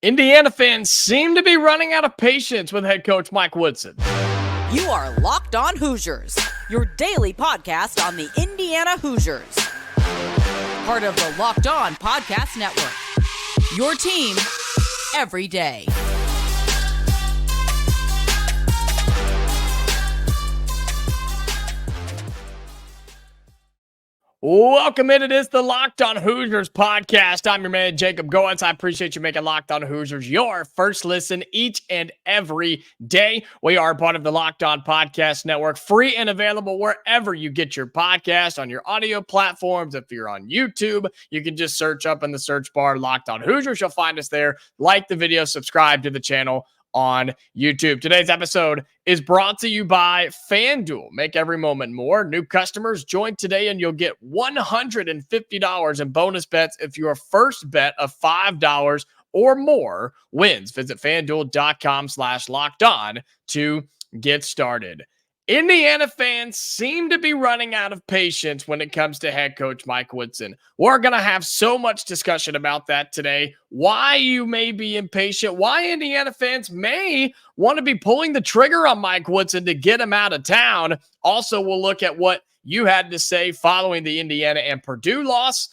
Indiana fans seem to be running out of patience with head coach Mike Woodson. You are Locked On Hoosiers, your daily podcast on the Indiana Hoosiers. Part of the Locked On Podcast Network, your team every day. Welcome in. It is the Locked On Hoosiers podcast. I'm your man, Jacob Goins. I appreciate you making Locked On Hoosiers your first listen each and every day. We are part of the Locked On Podcast Network, free and available wherever you get your podcast, on your audio platforms. If you're on YouTube, you can just search up in the search bar, Locked On Hoosiers. You'll find us there. Like the video, subscribe to the channel on YouTube. Today's episode is brought to you by FanDuel. Make every moment more. New customers, join today and you'll get $150 in bonus bets if your first bet of $5 or more wins. Visit FanDuel.com/lockedon to get started. Indiana fans seem to be running out of patience when it comes to head coach Mike Woodson. We're going to have so much discussion about that today. Why you may be impatient, why Indiana fans may want to be pulling the trigger on Mike Woodson to get him out of town. Also, we'll look at what you had to say following the Indiana and Purdue loss.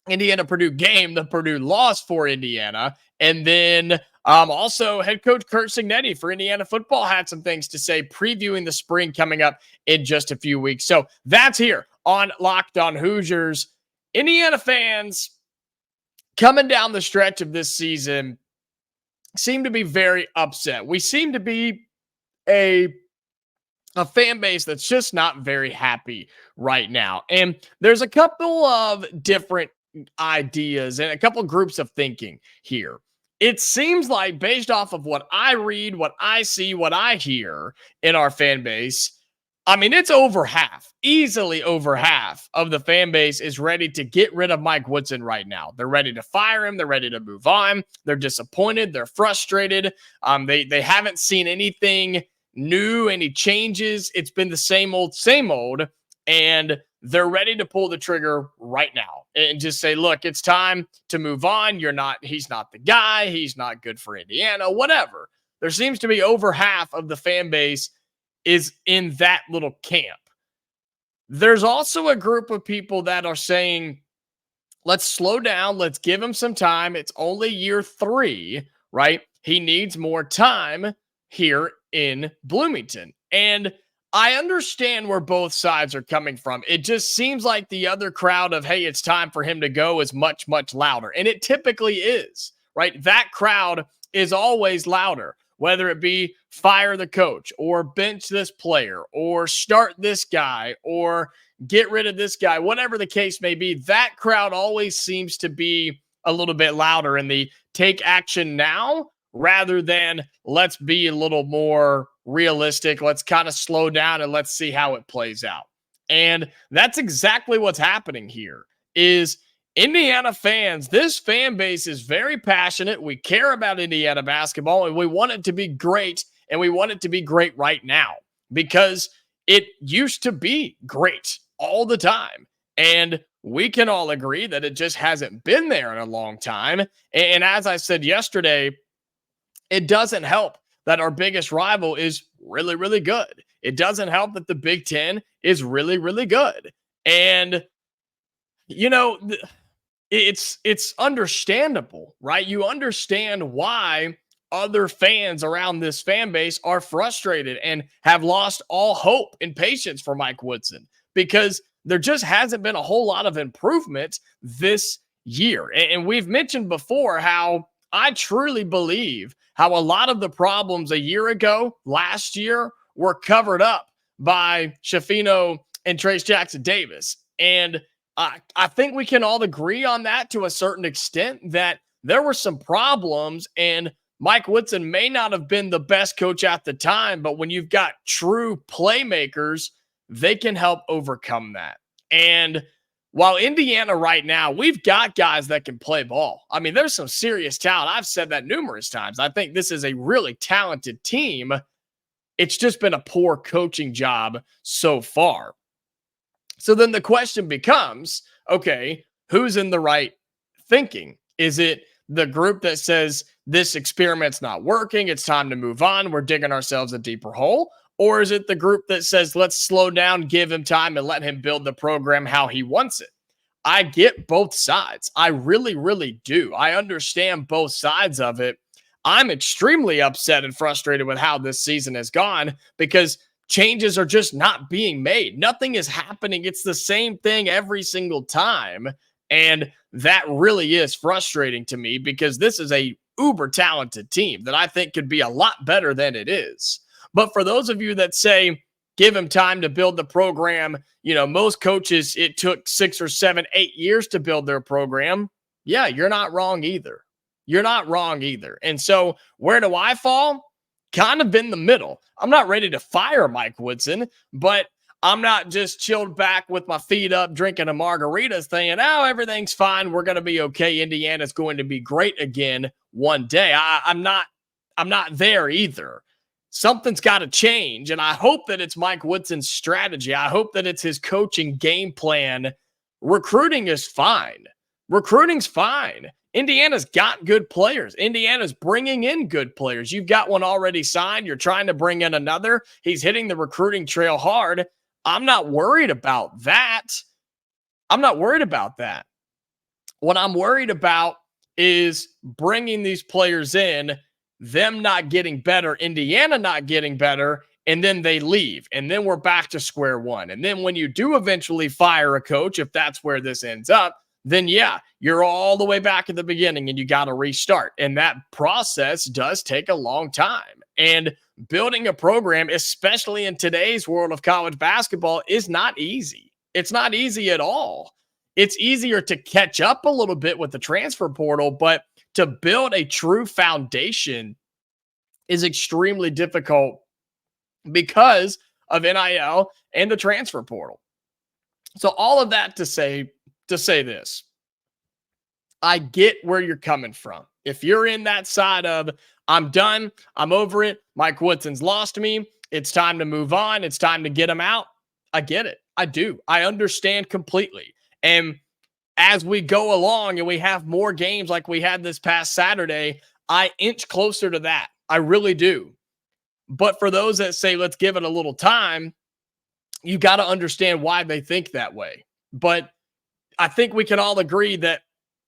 Indiana-Purdue game, the Purdue loss for Indiana. And then also head coach Curt Cignetti for Indiana football had some things to say, previewing the spring coming up in just a few weeks. So that's here on Locked On Hoosiers. Indiana fans coming down the stretch of this season seem to be very upset. We seem to be a fan base that's just not very happy right now. And there's a couple of different ideas and a couple groups of thinking here. It seems like, based off of what I read, what I see, what I hear in our fan base, I mean, it's over half, easily over half of the fan base is ready to get rid of Mike Woodson right now. They're ready to fire him. They're ready to move on. They're disappointed. They're frustrated. They haven't seen anything new, any changes. It's been the same old, and they're ready to pull the trigger right now and just say, look, it's time to move on. He's not the guy. He's not good for Indiana, whatever. There seems to be over half of the fan base is in that little camp. There's also a group of people that are saying, let's slow down. Let's give him some time. It's only year 3, right? He needs more time here in Bloomington. And I understand where both sides are coming from. It just seems like the other crowd of, hey, it's time for him to go is much, much louder. And it typically is, right? That crowd is always louder, whether it be fire the coach or bench this player or start this guy or get rid of this guy, whatever the case may be. That crowd always seems to be a little bit louder in the take action now rather than let's be a little more realistic. Let's kind of slow down and let's see how it plays out. And that's exactly what's happening here is Indiana fans. This fan base is very passionate. We care about Indiana basketball and we want it to be great, and we want it to be great right now because it used to be great all the time. And we can all agree that it just hasn't been there in a long time. And as I said yesterday, it doesn't help that our biggest rival is really, really good. It doesn't help that the Big Ten is really, really good. And, you know, it's understandable, right? You understand why other fans around this fan base are frustrated and have lost all hope and patience for Mike Woodson because there just hasn't been a whole lot of improvement this year. And we've mentioned before how I truly believe how a lot of the problems a year ago, last year, were covered up by Shafino and Trace Jackson Davis. And I think we can all agree on that to a certain extent, that there were some problems and Mike Woodson may not have been the best coach at the time, but when you've got true playmakers, they can help overcome that. And while Indiana right now, we've got guys that can play ball. I mean, there's some serious talent. I've said that numerous times. I think this is a really talented team. It's just been a poor coaching job so far. So then the question becomes, okay, who's in the right thinking? Is it the group that says this experiment's not working, it's time to move on, we're digging ourselves a deeper hole? Or is it the group that says, let's slow down, give him time, and let him build the program how he wants it? I get both sides. I really, really do. I understand both sides of it. I'm extremely upset and frustrated with how this season has gone because changes are just not being made. Nothing is happening. It's the same thing every single time. And that really is frustrating to me because this is a uber talented team that I think could be a lot better than it is. But for those of you that say, give him time to build the program, most coaches, it took 6 or 7, 8 years to build their program. Yeah, you're not wrong either. You're not wrong either. And so where do I fall? Kind of in the middle. I'm not ready to fire Mike Woodson, but I'm not just chilled back with my feet up, drinking a margarita saying, oh, everything's fine. We're going to be okay. Indiana's going to be great again one day. I'm not there either. Something's got to change, and I hope that it's Mike Woodson's strategy. I hope that it's his coaching game plan. Recruiting is fine. Recruiting's fine. Indiana's got good players. Indiana's bringing in good players. You've got one already signed. You're trying to bring in another. He's hitting the recruiting trail hard. I'm not worried about that. I'm not worried about that. What I'm worried about is bringing these players in, them not getting better, Indiana not getting better, and then they leave. And then we're back to square one. And then when you do eventually fire a coach, if that's where this ends up, then yeah, you're all the way back at the beginning and you got to restart. And that process does take a long time. And building a program, especially in today's world of college basketball, is not easy. It's not easy at all. It's easier to catch up a little bit with the transfer portal, but to build a true foundation is extremely difficult because of NIL and the transfer portal. So all of that to say this, I get where you're coming from. If you're in that side of, I'm done, I'm over it, Mike Woodson's lost me, it's time to move on, it's time to get him out, I get it. I do. I understand completely. And as we go along and we have more games like we had this past Saturday, I inch closer to that. I really do. But for those that say, let's give it a little time, you got to understand why they think that way. But I think we can all agree that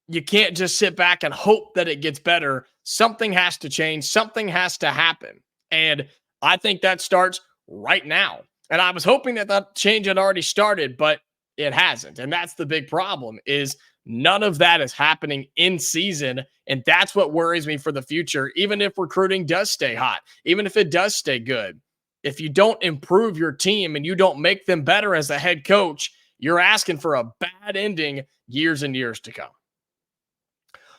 you can't just sit back and hope that it gets better. Something has to change. Something has to happen. And I think that starts right now. And I was hoping that change had already started, but it hasn't. And that's the big problem, is none of that is happening in season. And that's what worries me for the future. Even if recruiting does stay hot, even if it does stay good, if you don't improve your team and you don't make them better as a head coach, you're asking for a bad ending years and years to come.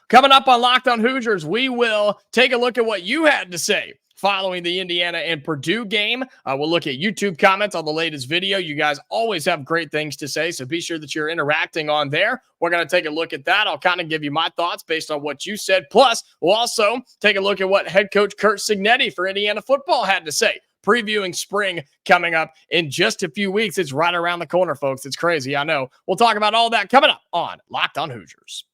Coming up on Locked On Hoosiers, we will take a look at what you had to say following the Indiana and Purdue game. We'll look at YouTube comments on the latest video. You guys always have great things to say, so be sure that you're interacting on there. We're going to take a look at that. I'll kind of give you my thoughts based on what you said. Plus, we'll also take a look at what head coach Curt Cignetti for Indiana football had to say, previewing spring coming up in just a few weeks. It's right around the corner, folks. It's crazy, I know. We'll talk about all that coming up on Locked On Hoosiers.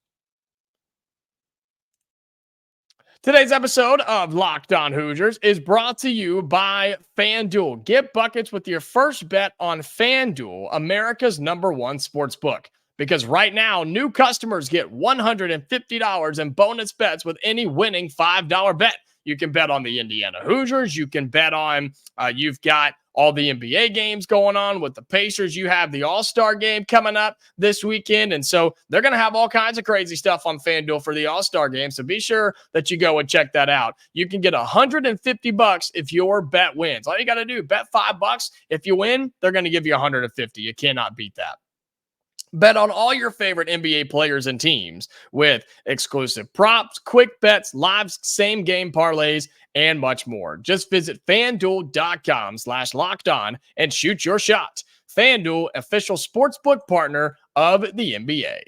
Today's episode of Locked On Hoosiers is brought to you by FanDuel. Get buckets with your first bet on FanDuel, America's #1 sportsbook. Because right now, new customers get $150 in bonus bets with any winning $5 bet. You can bet on the Indiana Hoosiers. You can bet on, you've got all the NBA games going on with the Pacers. You have the All-Star game coming up this weekend. And so they're going to have all kinds of crazy stuff on FanDuel for the All-Star game. So be sure that you go and check that out. You can get $150 if your bet wins. All you got to do, bet $5. If you win, they're going to give you $150. You cannot beat that. Bet on all your favorite NBA players and teams with exclusive props, quick bets, live same-game parlays, and much more. Just visit FanDuel.com/lockedon and shoot your shot. FanDuel, official sportsbook partner of the NBA.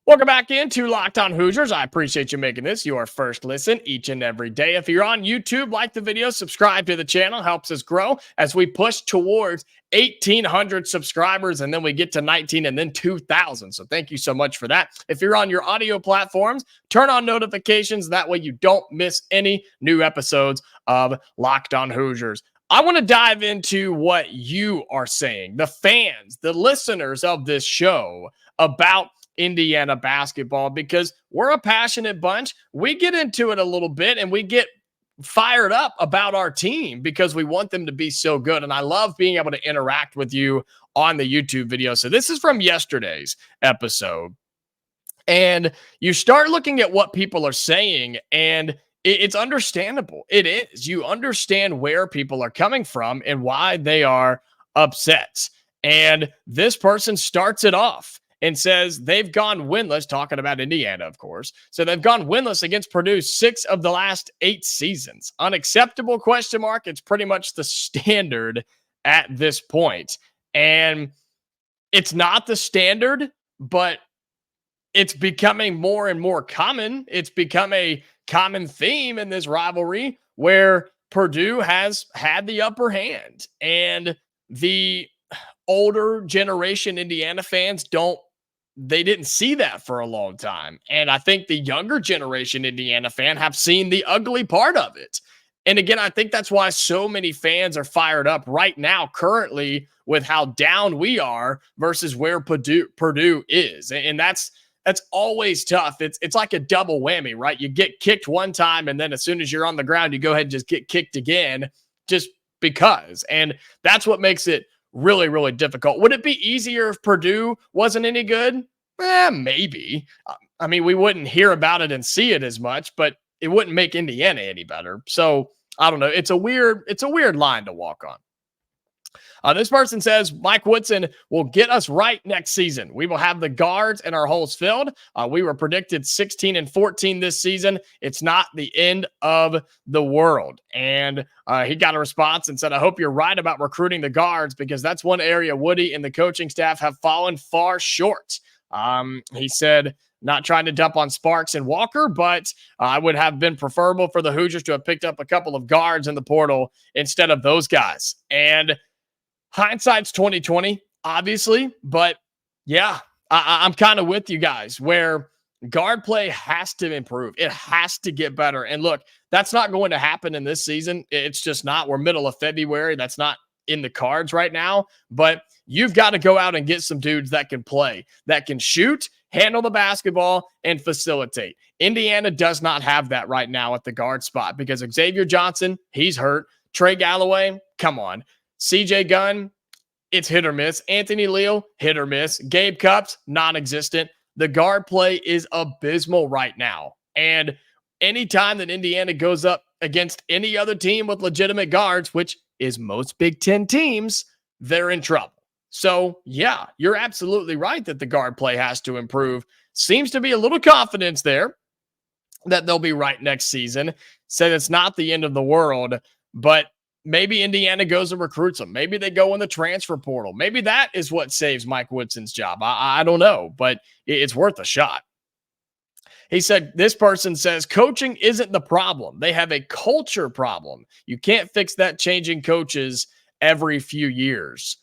Welcome back into Locked On Hoosiers. I appreciate you making this your first listen each and every day. If you're on YouTube, like the video, subscribe to the channel. Helps us grow as we push towards 1,800 subscribers, and then we get to 19 and then 2,000. So thank you so much for that. If you're on your audio platforms, turn on notifications. That way you don't miss any new episodes of Locked On Hoosiers. I want to dive into what you are saying, the fans, the listeners of this show, about Indiana basketball, because we're a passionate bunch. We get into it a little bit and we get fired up about our team because we want them to be so good. And I love being able to interact with you on the YouTube video. So this is from yesterday's episode. And you start looking at what people are saying, and it's understandable. It is. You understand where people are coming from and why they are upset. And this person starts it off and says they've gone winless, talking about Indiana, of course. So they've gone winless against Purdue 6 of the last 8 seasons. Unacceptable ? It's pretty much the standard at this point. And it's not the standard, but it's becoming more and more common. It's become a common theme in this rivalry where Purdue has had the upper hand. And the older generation Indiana fans didn't see that for a long time. And I think the younger generation Indiana fan have seen the ugly part of it. And again, I think that's why so many fans are fired up right now, currently, with how down we are versus where Purdue is. And that's always tough. It's like a double whammy, right? You get kicked one time, and then as soon as you're on the ground, you go ahead and just get kicked again just because. And that's what makes it really, really difficult. Would it be easier if Purdue wasn't any good? Maybe. I mean, we wouldn't hear about it and see it as much, but it wouldn't make Indiana any better. So I don't know. It's a weird line to walk on. This person says Mike Woodson will get us right next season. We will have the guards and our holes filled. We were predicted 16-14 this season. It's not the end of the world. And he got a response and said, I hope you're right about recruiting the guards, because that's one area Woody and the coaching staff have fallen far short. He said, not trying to dump on Sparks and Walker, but I would have been preferable for the Hoosiers to have picked up a couple of guards in the portal instead of those guys. And hindsight's 2020, obviously, but yeah, I'm kind of with you guys where guard play has to improve. It has to get better. And look, that's not going to happen in this season. It's just not. We're middle of February. That's not in the cards right now, but you've got to go out and get some dudes that can play, that can shoot, handle the basketball, and facilitate. Indiana does not have that right now at the guard spot because Xavier Johnson, he's hurt. Trey Galloway, come on. CJ Gunn, it's hit or miss. Anthony Leal, hit or miss. Gabe Cupps, non-existent. The guard play is abysmal right now. And anytime that Indiana goes up against any other team with legitimate guards, which is most Big Ten teams, they're in trouble. So, yeah, you're absolutely right that the guard play has to improve. Seems to be a little confidence there that they'll be right next season. Said it's not the end of the world, but maybe Indiana goes and recruits them. Maybe they go in the transfer portal. Maybe that is what saves Mike Woodson's job. I don't know, but it's worth a shot. He said, this person says, coaching isn't the problem. They have a culture problem. You can't fix that changing coaches every few years.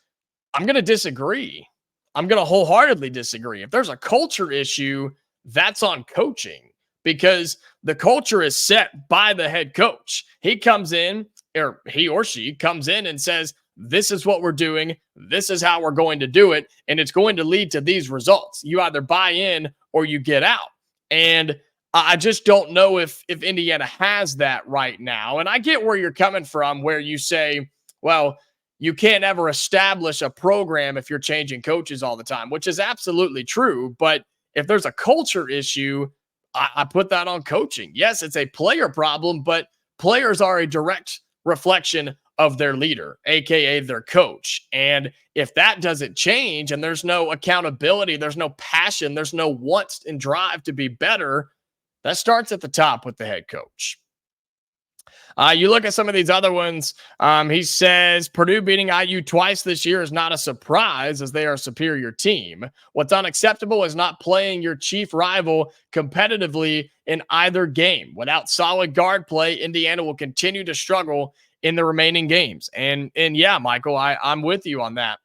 I'm going to disagree. I'm going to wholeheartedly disagree. If there's a culture issue, that's on coaching because the culture is set by the head coach. He comes in, or he or she comes in and says, this is what we're doing. This is how we're going to do it. And it's going to lead to these results. You either buy in or you get out. And I just don't know if Indiana has that right now. And I get where you're coming from, where you say, well, you can't ever establish a program if you're changing coaches all the time, which is absolutely true. But if there's a culture issue, I put that on coaching. Yes, it's a player problem, but players are a direct reflection of their leader, aka their coach. And if that doesn't change and there's no accountability, there's no passion, there's no want and drive to be better, that starts at the top with the head coach. You look at some of these other ones. He says Purdue beating IU twice this year is not a surprise as they are a superior team. What's unacceptable is not playing your chief rival competitively in either game. Without solid guard play, Indiana will continue to struggle in the remaining games. And yeah, Michael, I'm with you on that.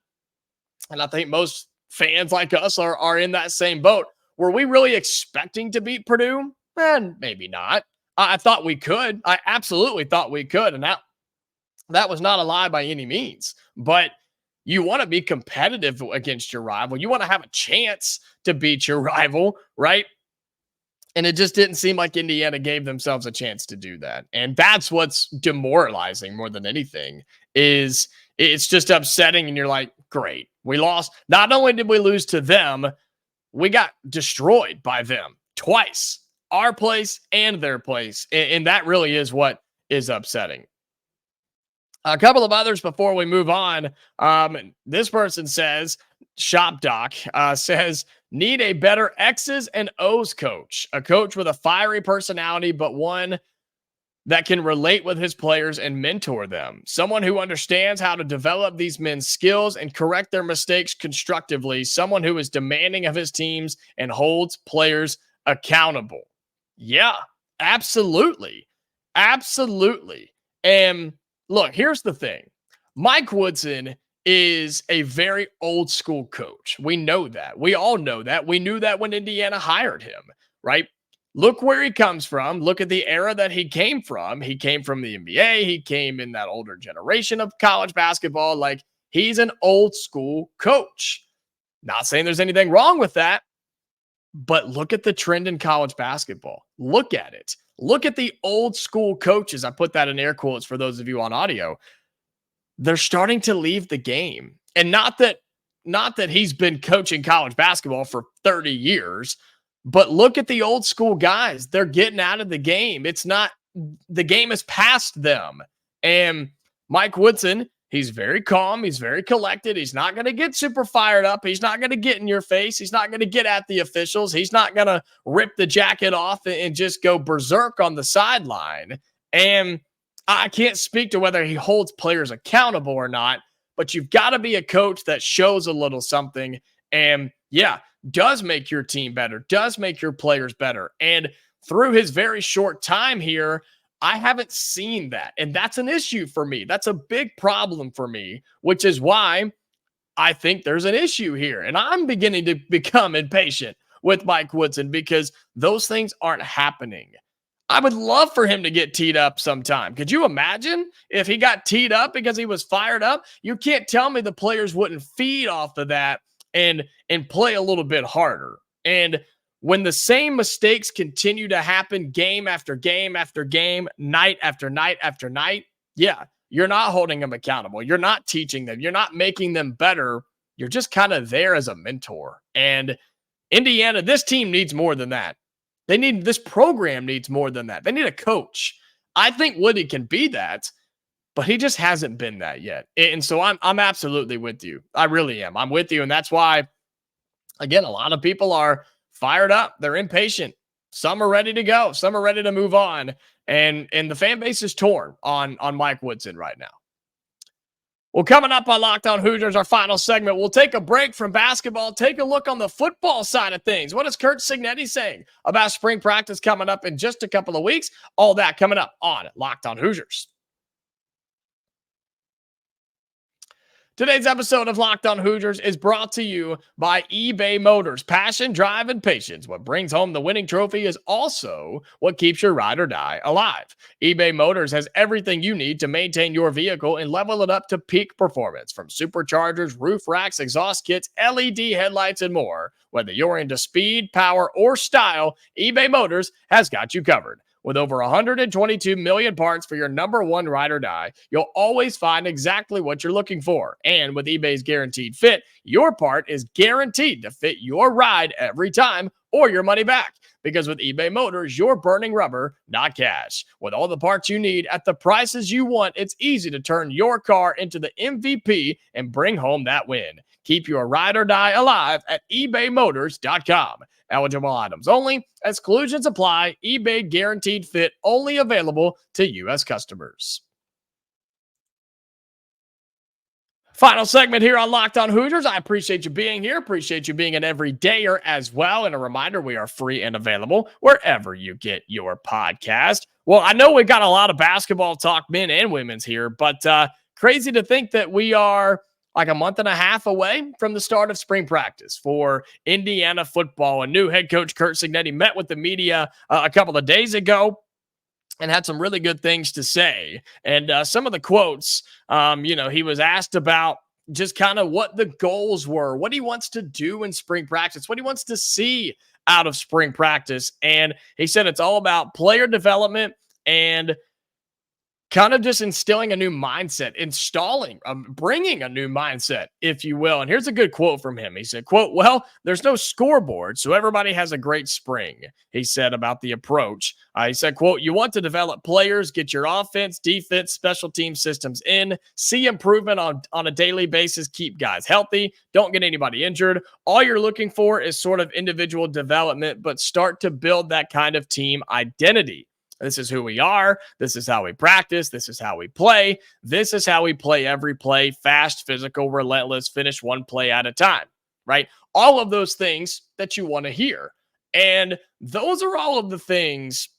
And I think most fans like us are in that same boat. Were we really expecting to beat Purdue? Maybe not. I thought we could. I absolutely thought we could. And that was not a lie by any means. But you want to be competitive against your rival. You want to have a chance to beat your rival, right? And it just didn't seem like Indiana gave themselves a chance to do that. And that's what's demoralizing more than anything. Is it's just upsetting, and you're like, great, we lost. Not only did we lose to them, we got destroyed by them twice, our place and their place. And that really is what is upsetting. A couple of others before we move on. This person says, Shop Doc says, need a better X's and O's coach, a coach with a fiery personality, but one that can relate with his players and mentor them. Someone who understands how to develop these men's skills and correct their mistakes constructively. Someone who is demanding of his teams and holds players accountable. Yeah, absolutely. Absolutely. And look, here's the thing. Mike Woodson is a very old school coach. We know that. We all know that. We knew that when Indiana hired him, right? Look where he comes from. Look at the era that he came from. He came from the NBA. He came in that older generation of college basketball. Like, he's an old school coach. Not saying there's anything wrong with that, but look at the trend in college basketball. Look at it. Look at the old school coaches. I put that in air quotes for those of you on audio. They're starting to leave the game. And not that he's been coaching college basketball for 30 years, but look at the old school guys. They're getting out of the game. It's not, the game is past them. And Mike Woodson, he's very calm. He's very collected. He's not going to get super fired up. He's not going to get in your face. He's not going to get at the officials. He's not going to rip the jacket off and just go berserk on the sideline. And I can't speak to whether he holds players accountable or not, but you've got to be a coach that shows a little something. And yeah, does make your team better, does make your players better. And through his very short time here, I haven't seen that. And that's an issue for me. That's a big problem for me, which is why I think there's an issue here. And I'm beginning to become impatient with Mike Woodson because those things aren't happening. I would love for him to get teed up sometime. Could you imagine if he got teed up because he was fired up? You can't tell me the players wouldn't feed off of that and play a little bit harder. And when the same mistakes continue to happen game after game after game, night after night after night, yeah, you're not holding them accountable. You're not teaching them. You're not making them better. You're just kind of there as a mentor. And Indiana, this team needs more than that. This program needs more than that. They need a coach. I think Woody can be that, but he just hasn't been that yet. And so I'm absolutely with you. I really am. I'm with you. And that's why, again, a lot of people are fired up. They're impatient. Some are ready to go. Some are ready to move on. And the fan base is torn on Mike Woodson right now. Well, coming up on Locked On Hoosiers, our final segment, we'll take a break from basketball, take a look on the football side of things. What is Curt Cignetti saying about spring practice coming up in just a couple of weeks? All that coming up on Locked On Hoosiers. Today's episode of Locked On Hoosiers is brought to you by eBay Motors. Passion, drive, and patience. What brings home the winning trophy is also what keeps your ride or die alive. eBay Motors has everything you need to maintain your vehicle and level it up to peak performance. From superchargers, roof racks, exhaust kits, LED headlights, and more. Whether you're into speed, power, or style, eBay Motors has got you covered. With over 122 million parts for your number one ride or die, you'll always find exactly what you're looking for. And with eBay's Guaranteed Fit, your part is guaranteed to fit your ride every time or your money back. Because with eBay Motors, you're burning rubber, not cash. With all the parts you need at the prices you want, it's easy to turn your car into the MVP and bring home that win. Keep your ride or die alive at ebaymotors.com. Eligible items only. Exclusions apply. eBay Guaranteed Fit only available to U.S. customers. Final segment here on Locked On Hoosiers. I appreciate you being here. Appreciate you being an everydayer as well. And a reminder, we are free and available wherever you get your podcast. Well, I know we've got a lot of basketball talk, men and women's here, but crazy to think that we are like a month and a half away from the start of spring practice for Indiana football. A new head coach, Curt Cignetti, met with the media a couple of days ago and had some really good things to say. And some of the quotes, he was asked about just kind of what the goals were, what he wants to do in spring practice, what he wants to see out of spring practice. And he said it's all about player development and kind of just instilling a new mindset, bringing a new mindset, if you will. And here's a good quote from him. He said, quote, "Well, there's no scoreboard, so everybody has a great spring," he said about the approach. He said, quote, "You want to develop players, get your offense, defense, special team systems in, see improvement on a daily basis, keep guys healthy, don't get anybody injured. All you're looking for is sort of individual development, but start to build that kind of team identity. This is who we are. This is how we practice. This is how we play. This is how we play every play. Fast, physical, relentless, finish one play at a time," right? All of those things that you want to hear. And those are all of the things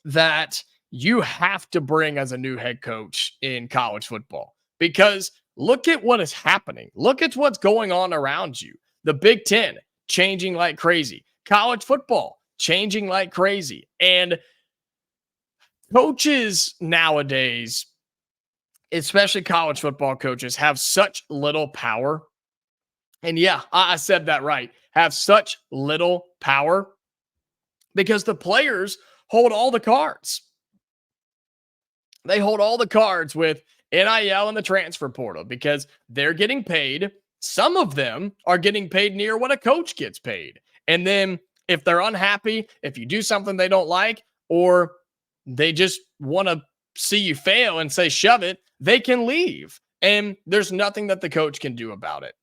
that you have to bring as a new head coach in college football. Because look at what is happening. Look at what's going on around you. The Big Ten changing like crazy. College football changing like crazy. And coaches nowadays, especially college football coaches, have such little power. And yeah, I said that right. Have such little power because the players hold all the cards. They hold all the cards with NIL and the transfer portal because they're getting paid. Some of them are getting paid near what a coach gets paid. And then if they're unhappy, if you do something they don't like, or they just want to see you fail and say, shove it, they can leave. And there's nothing that the coach can do about it,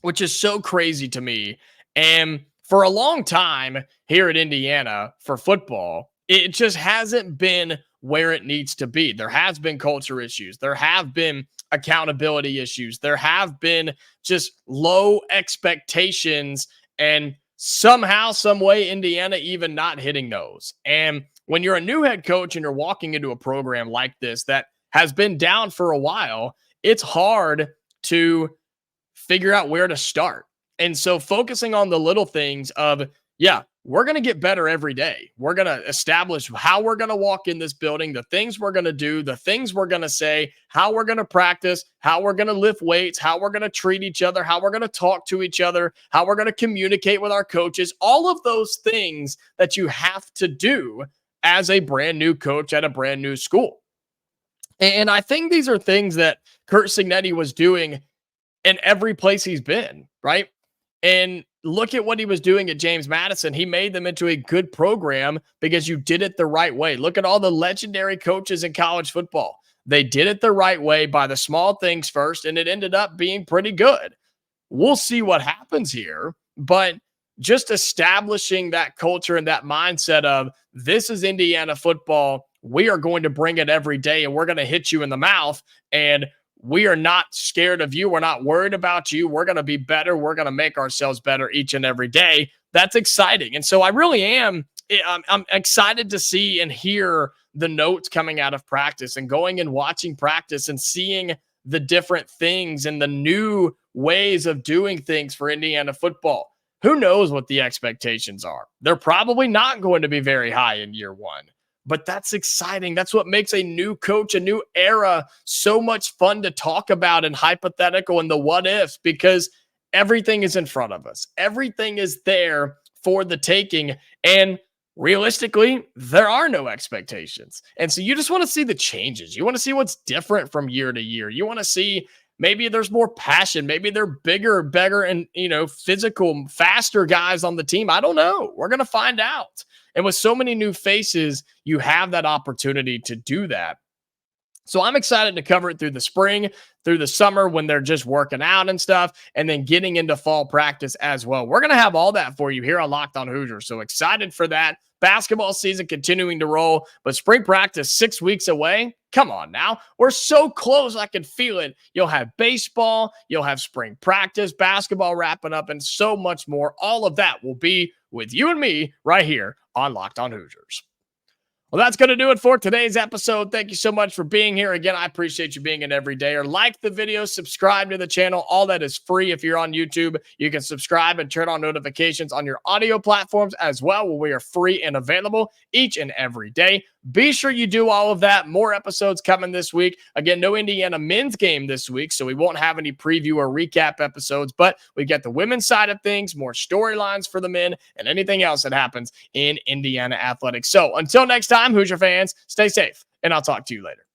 which is so crazy to me. And for a long time here at Indiana for football, it just hasn't been where it needs to be. There has been culture issues. There have been accountability issues. There have been just low expectations, and somehow, some way, Indiana even not hitting those. And when you're a new head coach and you're walking into a program like this that has been down for a while, it's hard to figure out where to start. And so focusing on the little things of, yeah, we're going to get better every day. We're going to establish how we're going to walk in this building, the things we're going to do, the things we're going to say, how we're going to practice, how we're going to lift weights, how we're going to treat each other, how we're going to talk to each other, how we're going to communicate with our coaches, all of those things that you have to do as a brand new coach at a brand new school. And I think these are things that Curt Cignetti was doing in every place he's been, right? And look at what he was doing at James Madison. He made them into a good program because you did it the right way. Look at all the legendary coaches in college football. They did it the right way by the small things first, and it ended up being pretty good. We'll see what happens here, but just establishing that culture and that mindset of this is Indiana football. We are going to bring it every day, and we're going to hit you in the mouth, and we are not scared of you. We're not worried about you. We're going to be better. We're going to make ourselves better each and every day. That's exciting. And so I really am. I'm excited to see and hear the notes coming out of practice and going and watching practice and seeing the different things and the new ways of doing things for Indiana football. Who knows what the expectations are? They're probably not going to be very high in year one. But that's exciting. That's what makes a new coach, a new era, so much fun to talk about and hypothetical and the what ifs, because everything is in front of us. Everything is there for the taking. And realistically, there are no expectations. And so you just want to see the changes. You want to see what's different from year to year. You want to see maybe there's more passion. Maybe they're bigger, better, and, physical, faster guys on the team. I don't know. We're going to find out. And with so many new faces, you have that opportunity to do that. So I'm excited to cover it through the spring, through the summer when they're just working out and stuff, and then getting into fall practice as well. We're going to have all that for you here on Locked On Hoosiers. So excited for that. Basketball season continuing to roll, but spring practice 6 weeks away. Come on now. We're so close. I can feel it. You'll have baseball, you'll have spring practice, basketball wrapping up, and so much more. All of that will be with you and me right here on Locked On Hoosiers. Well, that's going to do it for today's episode. Thank you so much for being here. Again, I appreciate you being an everydayer. Like the video, subscribe to the channel. All that is free. If you're on YouTube, you can subscribe and turn on notifications on your audio platforms as well, where we are free and available each and every day. Be sure you do all of that. More episodes coming this week. Again, no Indiana men's game this week, so we won't have any preview or recap episodes, but we get the women's side of things, more storylines for the men, and anything else that happens in Indiana athletics. So until next time, Hoosier fans, stay safe, and I'll talk to you later.